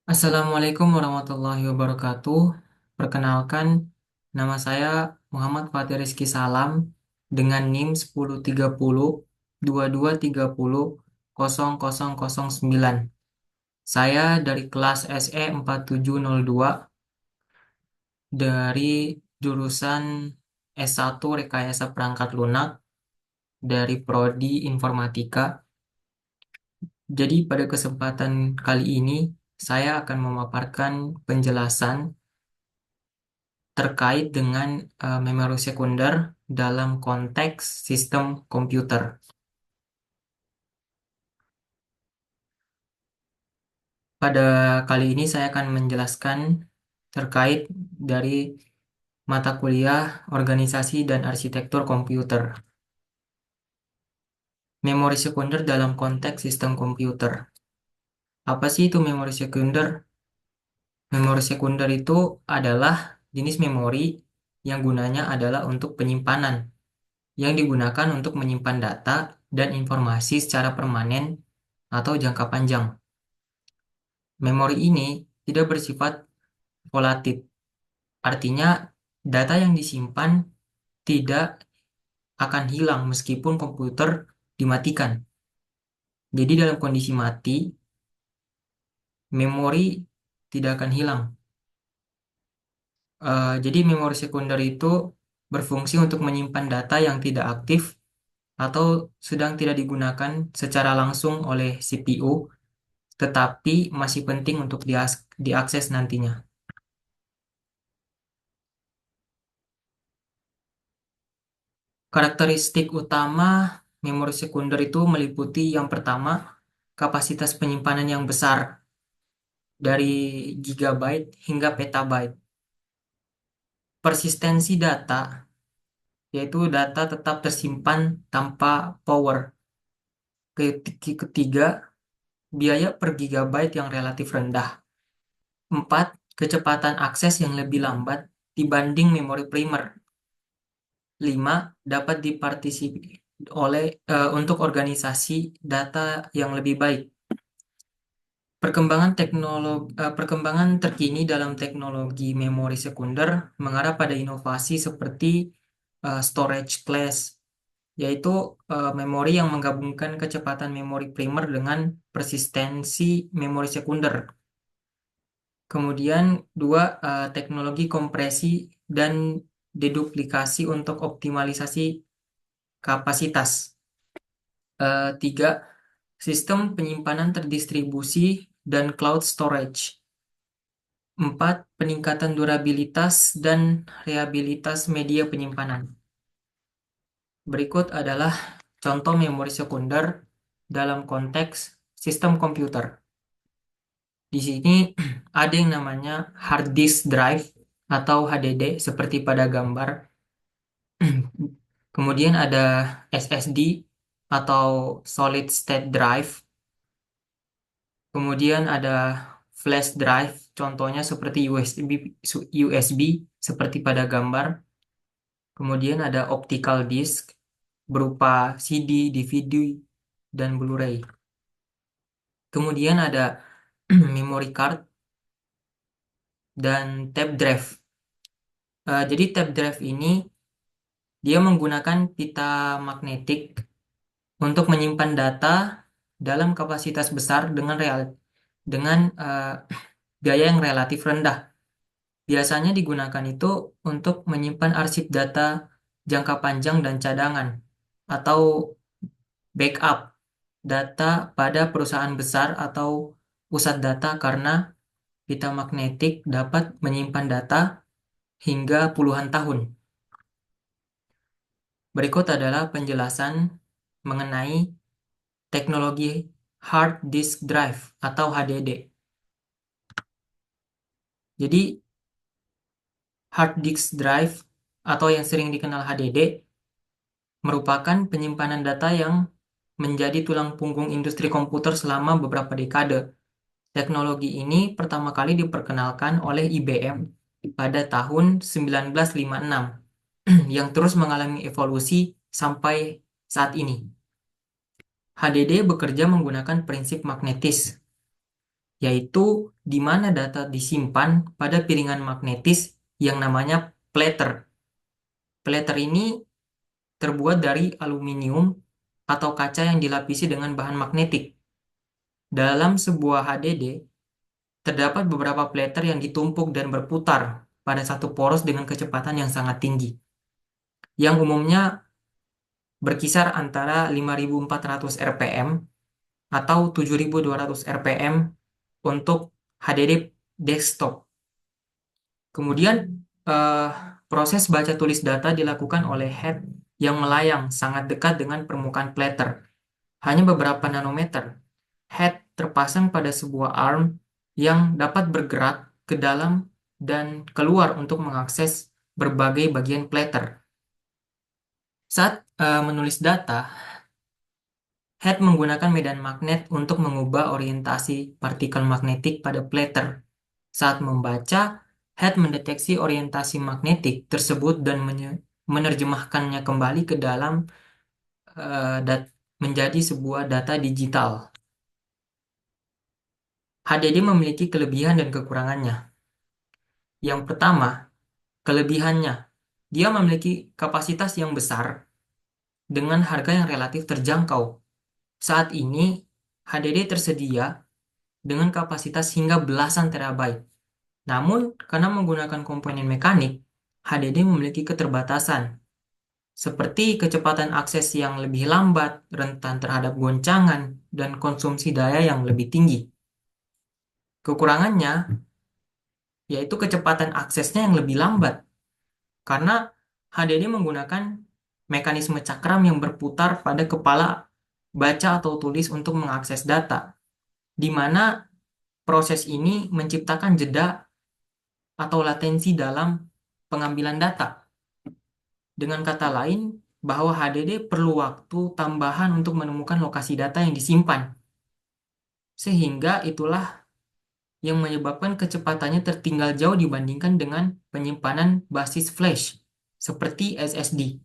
Assalamualaikum warahmatullahi wabarakatuh. Perkenalkan, nama saya Muhammad Fatih Rizky Salam dengan NIM 1030 2230 0009. Saya dari kelas SE 4702 dari jurusan S1 Rekayasa Perangkat Lunak dari Prodi Informatika. Jadi pada kesempatan kali ini saya akan memaparkan penjelasan terkait dengan memori sekunder dalam konteks sistem komputer. Pada kali ini saya akan menjelaskan terkait dari mata kuliah Organisasi dan Arsitektur Komputer. Memori sekunder dalam konteks sistem komputer. Apa sih itu memori sekunder? Memori sekunder itu adalah jenis memori yang gunanya adalah untuk penyimpanan, yang digunakan untuk menyimpan data dan informasi secara permanen atau jangka panjang. Memori ini tidak bersifat volatil, artinya data yang disimpan tidak akan hilang meskipun komputer dimatikan. Jadi dalam kondisi mati, memori tidak akan hilang. Jadi memori sekunder itu berfungsi untuk menyimpan data yang tidak aktif atau sedang tidak digunakan secara langsung oleh CPU, tetapi masih penting untuk diakses nantinya. Karakteristik utama memori sekunder itu meliputi yang pertama, kapasitas penyimpanan yang besar dari gigabyte hingga petabyte. Persistensi data, yaitu data tetap tersimpan tanpa power. Ketiga, biaya per gigabyte yang relatif rendah. Empat, kecepatan akses yang lebih lambat dibanding memori primer. Lima, dapat dipartisipasi untuk organisasi data yang lebih baik. Perkembangan terkini dalam teknologi memori sekunder mengarah pada inovasi seperti storage class, yaitu memori yang menggabungkan kecepatan memori primer dengan persistensi memori sekunder. Kemudian dua, teknologi kompresi dan deduplikasi untuk optimalisasi kapasitas. Tiga, sistem penyimpanan terdistribusi dan cloud storage. Empat, peningkatan durabilitas dan reliabilitas media penyimpanan. Berikut adalah contoh memori sekunder dalam konteks sistem komputer. Di sini ada yang namanya hard disk drive atau HDD seperti pada gambar. Kemudian ada SSD atau solid state drive. Kemudian ada flash drive, contohnya seperti USB seperti pada gambar. Kemudian ada optical disk berupa CD, DVD, dan Blu-ray. Kemudian ada memory card dan tape drive. Jadi tape drive ini dia menggunakan pita magnetik untuk menyimpan data dalam kapasitas besar dengan gaya yang relatif rendah. Biasanya digunakan itu untuk menyimpan arsip data jangka panjang dan cadangan atau backup data pada perusahaan besar atau pusat data karena pita magnetik dapat menyimpan data hingga puluhan tahun. Berikut adalah penjelasan mengenai teknologi hard disk drive atau HDD. Jadi hard disk drive atau yang sering dikenal HDD merupakan penyimpanan data yang menjadi tulang punggung industri komputer selama beberapa dekade. Teknologi ini pertama kali diperkenalkan oleh IBM pada tahun 1956 yang terus mengalami evolusi sampai saat ini. HDD bekerja menggunakan prinsip magnetis. yaitu di mana data disimpan pada piringan magnetis yang namanya platter. Platter ini terbuat dari aluminium atau kaca yang dilapisi dengan bahan magnetik. Dalam sebuah HDD, terdapat beberapa platter yang ditumpuk dan berputar pada satu poros dengan kecepatan yang sangat tinggi, yang umumnya berkisar antara 5.400 rpm atau 7.200 rpm untuk HDD desktop. Kemudian, eh, proses baca tulis data dilakukan oleh head yang melayang sangat dekat dengan permukaan platter, hanya beberapa nanometer. Head terpasang pada sebuah arm yang dapat bergerak ke dalam dan keluar untuk mengakses berbagai bagian platter. Saat menulis data, head menggunakan medan magnet untuk mengubah orientasi partikel magnetik pada platter. Saat membaca, head mendeteksi orientasi magnetik tersebut dan menerjemahkannya kembali ke dalam menjadi sebuah data digital. HDD memiliki kelebihan dan kekurangannya. Yang pertama, kelebihannya, dia memiliki kapasitas yang besar dengan harga yang relatif terjangkau. Saat ini, HDD tersedia dengan kapasitas hingga belasan terabyte. Namun, karena menggunakan komponen mekanik, HDD memiliki keterbatasan, seperti kecepatan akses yang lebih lambat, rentan terhadap goncangan, dan konsumsi daya yang lebih tinggi. Kekurangannya, yaitu kecepatan aksesnya yang lebih lambat, karena HDD menggunakan mekanisme cakram yang berputar pada kepala baca atau tulis untuk mengakses data, di mana proses ini menciptakan jeda atau latensi dalam pengambilan data. Dengan kata lain, bahwa HDD perlu waktu tambahan untuk menemukan lokasi data yang disimpan. Sehingga itulah yang menyebabkan kecepatannya tertinggal jauh dibandingkan dengan penyimpanan basis flash, seperti SSD.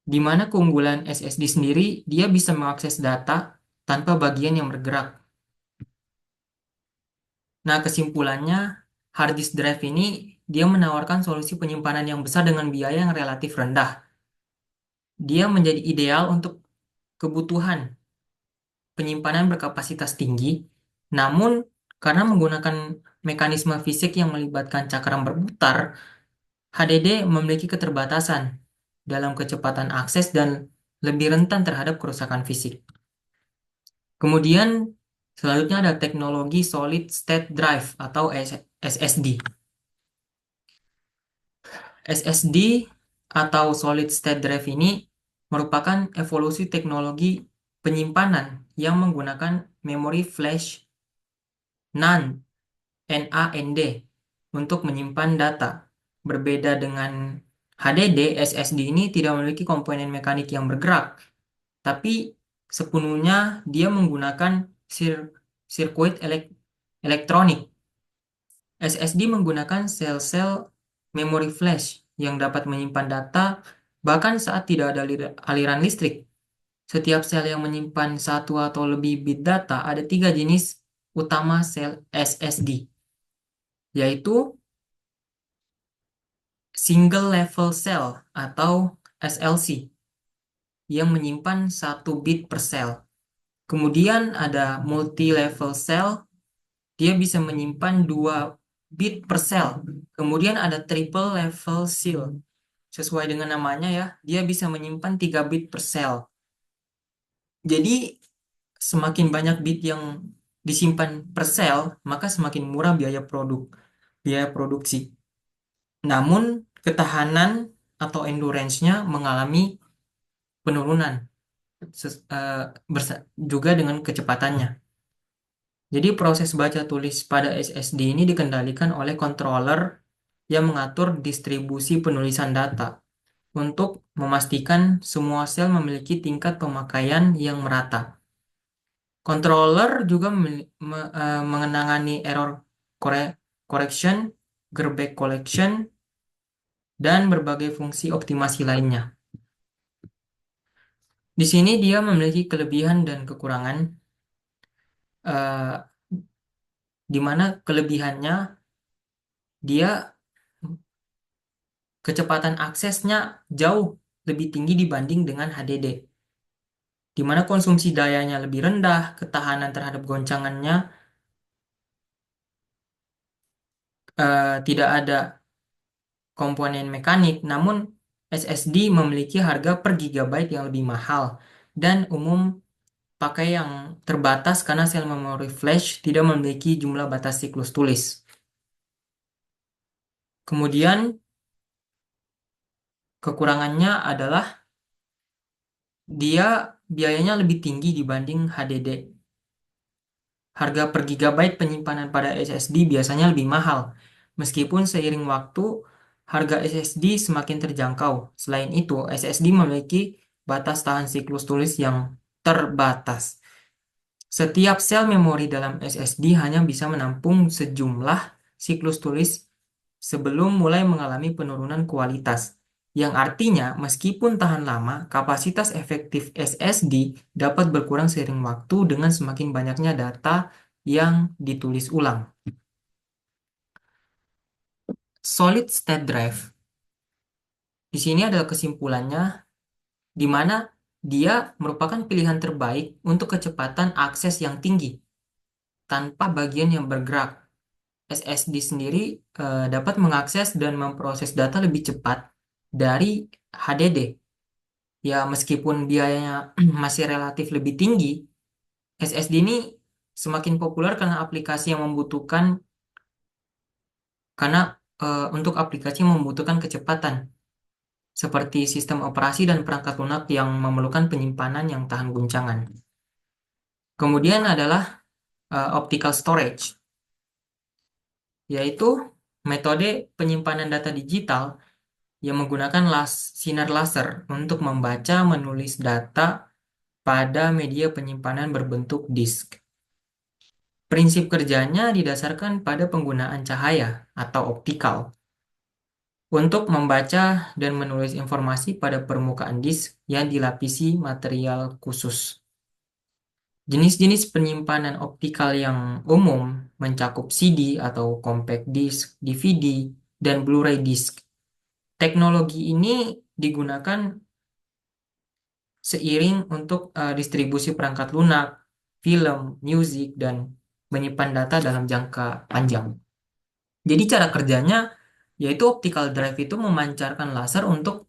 Di mana keunggulan SSD sendiri, dia bisa mengakses data tanpa bagian yang bergerak. Nah, kesimpulannya, hard disk drive ini dia menawarkan solusi penyimpanan yang besar dengan biaya yang relatif rendah. Dia menjadi ideal untuk kebutuhan penyimpanan berkapasitas tinggi, namun karena menggunakan mekanisme fisik yang melibatkan cakram berputar, HDD memiliki keterbatasan dalam kecepatan akses dan lebih rentan terhadap kerusakan fisik. Kemudian, selanjutnya ada teknologi Solid State Drive atau SSD. SSD atau Solid State Drive ini merupakan evolusi teknologi penyimpanan yang menggunakan memori flash NAND NAND untuk menyimpan data. Berbeda dengan HDD, SSD ini tidak memiliki komponen mekanik yang bergerak, tapi sepenuhnya dia menggunakan sirkuit elektronik. SSD menggunakan sel-sel memori flash yang dapat menyimpan data bahkan saat tidak ada aliran listrik. Setiap sel yang menyimpan satu atau lebih bit data ada tiga jenis utama sel SSD, yaitu single level cell atau SLC yang menyimpan satu bit per sel. Kemudian ada multi level cell, dia bisa menyimpan 2 bit per sel. Kemudian ada triple level cell. Sesuai dengan namanya ya, dia bisa menyimpan 3 bit per sel. Jadi semakin banyak bit yang disimpan per sel, maka semakin murah biaya produksi. Namun ketahanan atau endurance-nya mengalami penurunan juga dengan kecepatannya. Jadi proses baca tulis pada SSD ini dikendalikan oleh controller yang mengatur distribusi penulisan data untuk memastikan semua sel memiliki tingkat pemakaian yang merata. Controller juga mengenangani error correction, gerback collection, dan berbagai fungsi optimasi lainnya. Di sini dia memiliki kelebihan dan kekurangan. Eh, di mana kelebihannya dia kecepatan aksesnya jauh lebih tinggi dibanding dengan HDD, di mana konsumsi dayanya lebih rendah, ketahanan terhadap goncangannya tidak ada komponen mekanik, namun SSD memiliki harga per gigabyte yang lebih mahal dan umum pakai yang terbatas karena sel memori flash tidak memiliki jumlah batas siklus tulis. Kemudian kekurangannya adalah dia biayanya lebih tinggi dibanding HDD. Harga per gigabyte penyimpanan pada SSD biasanya lebih mahal, meskipun seiring waktu harga SSD semakin terjangkau. Selain itu, SSD memiliki batas tahan siklus tulis yang terbatas. Setiap sel memori dalam SSD hanya bisa menampung sejumlah siklus tulis sebelum mulai mengalami penurunan kualitas. Yang artinya, meskipun tahan lama, kapasitas efektif SSD dapat berkurang seiring waktu dengan semakin banyaknya data yang ditulis ulang. Solid state drive. Di sini adalah kesimpulannya, di mana dia merupakan pilihan terbaik untuk kecepatan akses yang tinggi tanpa bagian yang bergerak. SSD sendiri dapat mengakses dan memproses data lebih cepat dari HDD. Ya, meskipun biayanya masih relatif lebih tinggi, SSD ini semakin populer karena untuk aplikasi yang membutuhkan kecepatan seperti sistem operasi dan perangkat lunak yang memerlukan penyimpanan yang tahan guncangan. Kemudian adalah optical storage, yaitu metode penyimpanan data digital yang menggunakan sinar laser untuk membaca menulis data pada media penyimpanan berbentuk disk. Prinsip kerjanya didasarkan pada penggunaan cahaya atau optikal untuk membaca dan menulis informasi pada permukaan disk yang dilapisi material khusus. Jenis-jenis penyimpanan optikal yang umum mencakup CD atau compact disk, DVD, dan Blu-ray disk. Teknologi ini digunakan seiring untuk distribusi perangkat lunak, film, musik, dan menyimpan data dalam jangka panjang. Jadi cara kerjanya yaitu optical drive itu memancarkan laser untuk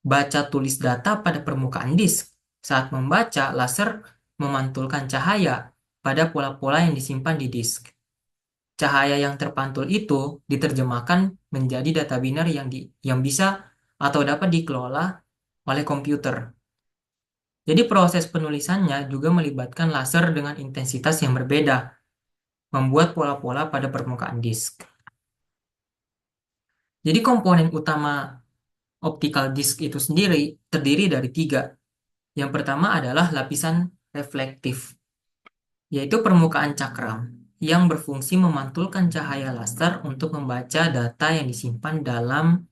baca tulis data pada permukaan disk. Saat membaca, laser memantulkan cahaya pada pola-pola yang disimpan di disk. Cahaya yang terpantul itu diterjemahkan menjadi data biner yang bisa atau dapat dikelola oleh komputer. Jadi proses penulisannya juga melibatkan laser dengan intensitas yang berbeda, membuat pola-pola pada permukaan disk. Jadi komponen utama optical disk itu sendiri terdiri dari tiga. Yang pertama adalah lapisan reflektif, yaitu permukaan cakram, yang berfungsi memantulkan cahaya laser untuk membaca data yang disimpan dalam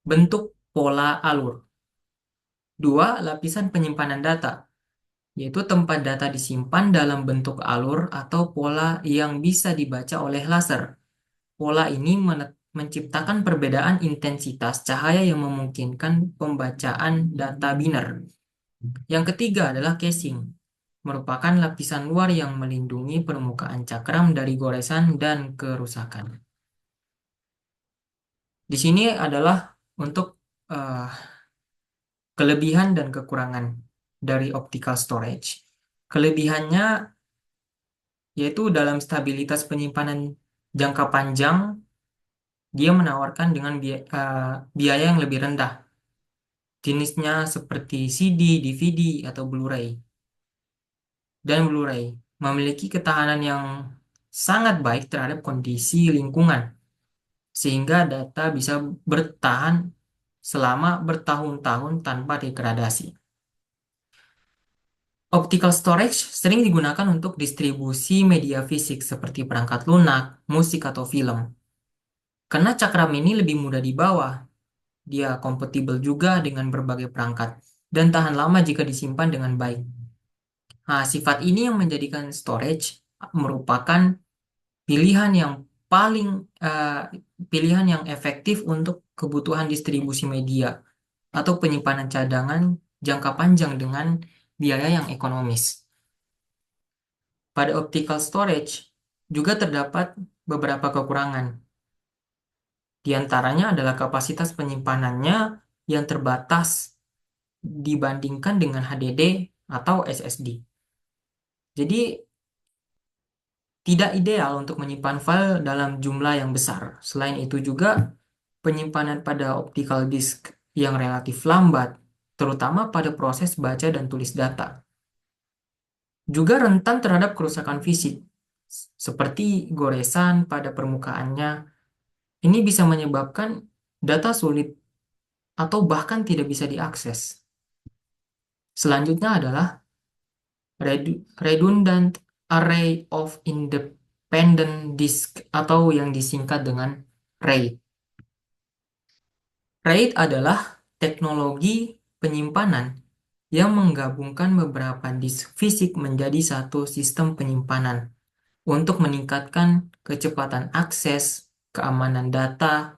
bentuk pola alur. Dua, lapisan penyimpanan data, yaitu tempat data disimpan dalam bentuk alur atau pola yang bisa dibaca oleh laser. Pola ini menciptakan perbedaan intensitas cahaya yang memungkinkan pembacaan data biner. Yang ketiga adalah casing, merupakan lapisan luar yang melindungi permukaan cakram dari goresan dan kerusakan. Di sini adalah untuk eh, kelebihan dan kekurangan dari optical storage. Kelebihannya yaitu dalam stabilitas penyimpanan jangka panjang, dia menawarkan dengan biaya yang lebih rendah. Jenisnya seperti CD, DVD, atau Blu-ray. Dan Blu-ray memiliki ketahanan yang sangat baik terhadap kondisi lingkungan, sehingga data bisa bertahan selama bertahun-tahun tanpa degradasi. Optical storage sering digunakan untuk distribusi media fisik seperti perangkat lunak, musik, atau film. Karena cakram ini lebih mudah dibawa, dia kompatibel juga dengan berbagai perangkat dan tahan lama jika disimpan dengan baik. Nah, sifat ini yang menjadikan storage merupakan pilihan yang paling eh, pilihan yang efektif untuk kebutuhan distribusi media atau penyimpanan cadangan jangka panjang dengan biaya yang ekonomis. Pada optical storage juga terdapat beberapa kekurangan. Di antaranya adalah kapasitas penyimpanannya yang terbatas dibandingkan dengan HDD atau SSD. Jadi tidak ideal untuk menyimpan file dalam jumlah yang besar. Selain itu juga penyimpanan pada optical disk yang relatif lambat, terutama pada proses baca dan tulis data. Juga rentan terhadap kerusakan fisik, seperti goresan pada permukaannya. Ini bisa menyebabkan data sulit atau bahkan tidak bisa diakses. Selanjutnya adalah redundant array of independent disk atau yang disingkat dengan RAID. RAID adalah teknologi penyimpanan yang menggabungkan beberapa disk fisik menjadi satu sistem penyimpanan untuk meningkatkan kecepatan akses, keamanan data,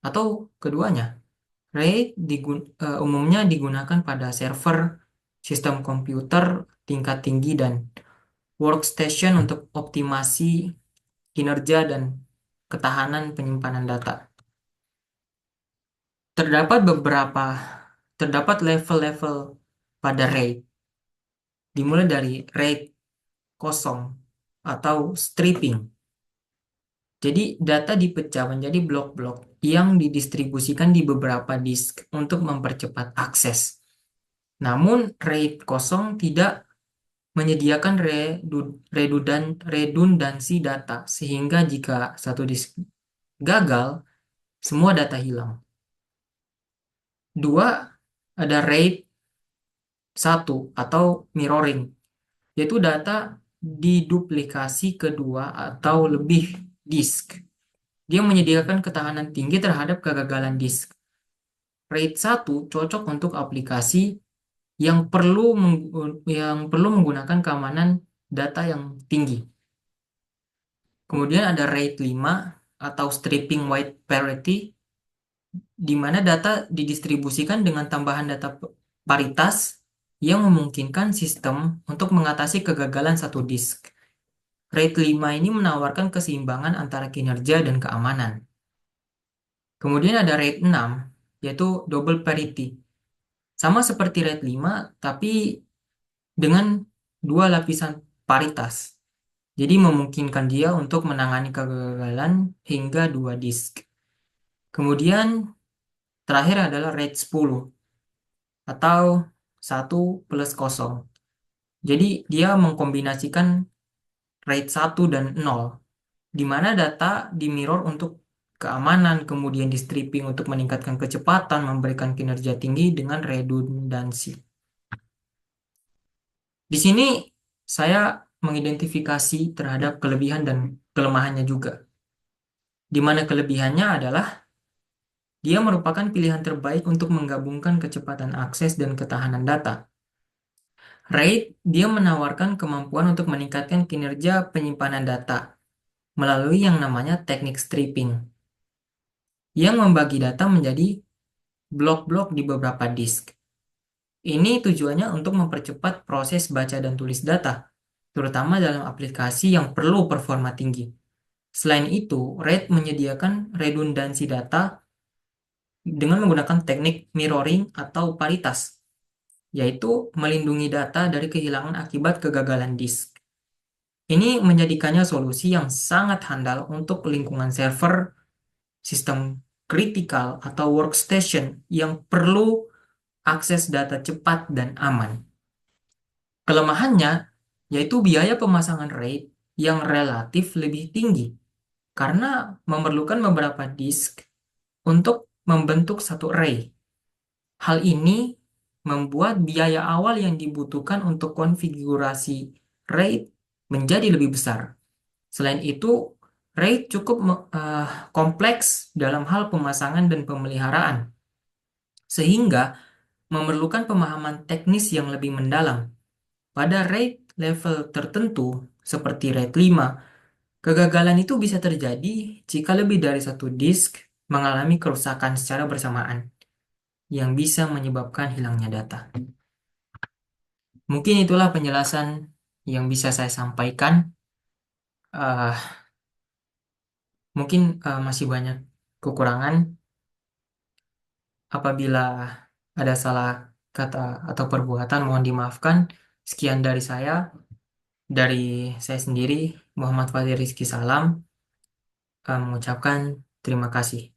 atau keduanya. RAID umumnya digunakan pada server, sistem komputer tingkat tinggi, dan workstation untuk optimasi kinerja dan ketahanan penyimpanan data. Terdapat beberapa terdapat level-level pada RAID, dimulai dari RAID kosong atau stripping. Jadi data dipecah menjadi blok-blok yang didistribusikan di beberapa disk untuk mempercepat akses. Namun RAID kosong tidak menyediakan redundansi data, sehingga jika satu disk gagal, semua data hilang. Dua, ada RAID 1 atau mirroring, yaitu data diduplikasi ke dua atau lebih disk. Dia menyediakan ketahanan tinggi terhadap kegagalan disk. RAID 1 cocok untuk aplikasi yang perlu menggunakan keamanan data yang tinggi. Kemudian ada RAID 5 atau stripping wide parity, di mana data didistribusikan dengan tambahan data paritas yang memungkinkan sistem untuk mengatasi kegagalan satu disk. RAID 5 ini menawarkan keseimbangan antara kinerja dan keamanan. Kemudian ada RAID 6, yaitu double parity. Sama seperti RAID 5, tapi dengan dua lapisan paritas. Jadi memungkinkan dia untuk menangani kegagalan hingga dua disk. Kemudian terakhir adalah RAID 10 atau 1+0. Jadi dia mengkombinasikan RAID 1 dan 0, di mana data di mirror untuk keamanan, kemudian di stripping untuk meningkatkan kecepatan, memberikan kinerja tinggi dengan redundansi. Di sini saya mengidentifikasi terhadap kelebihan dan kelemahannya juga. Di mana kelebihannya adalah dia merupakan pilihan terbaik untuk menggabungkan kecepatan akses dan ketahanan data. RAID dia menawarkan kemampuan untuk meningkatkan kinerja penyimpanan data melalui yang namanya teknik stripping, yang membagi data menjadi blok-blok di beberapa disk. Ini tujuannya untuk mempercepat proses baca dan tulis data, terutama dalam aplikasi yang perlu performa tinggi. Selain itu, RAID menyediakan redundansi data dengan menggunakan teknik mirroring atau paritas, yaitu melindungi data dari kehilangan akibat kegagalan disk. Ini menjadikannya solusi yang sangat handal untuk lingkungan server, sistem kritikal, atau workstation yang perlu akses data cepat dan aman. Kelemahannya yaitu biaya pemasangan RAID yang relatif lebih tinggi karena memerlukan beberapa disk untuk membentuk satu array. Hal ini membuat biaya awal yang dibutuhkan untuk konfigurasi RAID menjadi lebih besar. Selain itu, RAID cukup kompleks dalam hal pemasangan dan pemeliharaan, sehingga memerlukan pemahaman teknis yang lebih mendalam. Pada RAID level tertentu, seperti RAID 5, Kegagalan itu bisa terjadi jika lebih dari satu disk mengalami kerusakan secara bersamaan yang bisa menyebabkan hilangnya data. Mungkin itulah penjelasan yang bisa saya sampaikan. Eh, Mungkin masih banyak kekurangan. Apabila ada salah kata atau perbuatan, mohon dimaafkan. Sekian dari saya, dari saya sendiri, Muhammad Fadil Rizky Salam, mengucapkan terima kasih.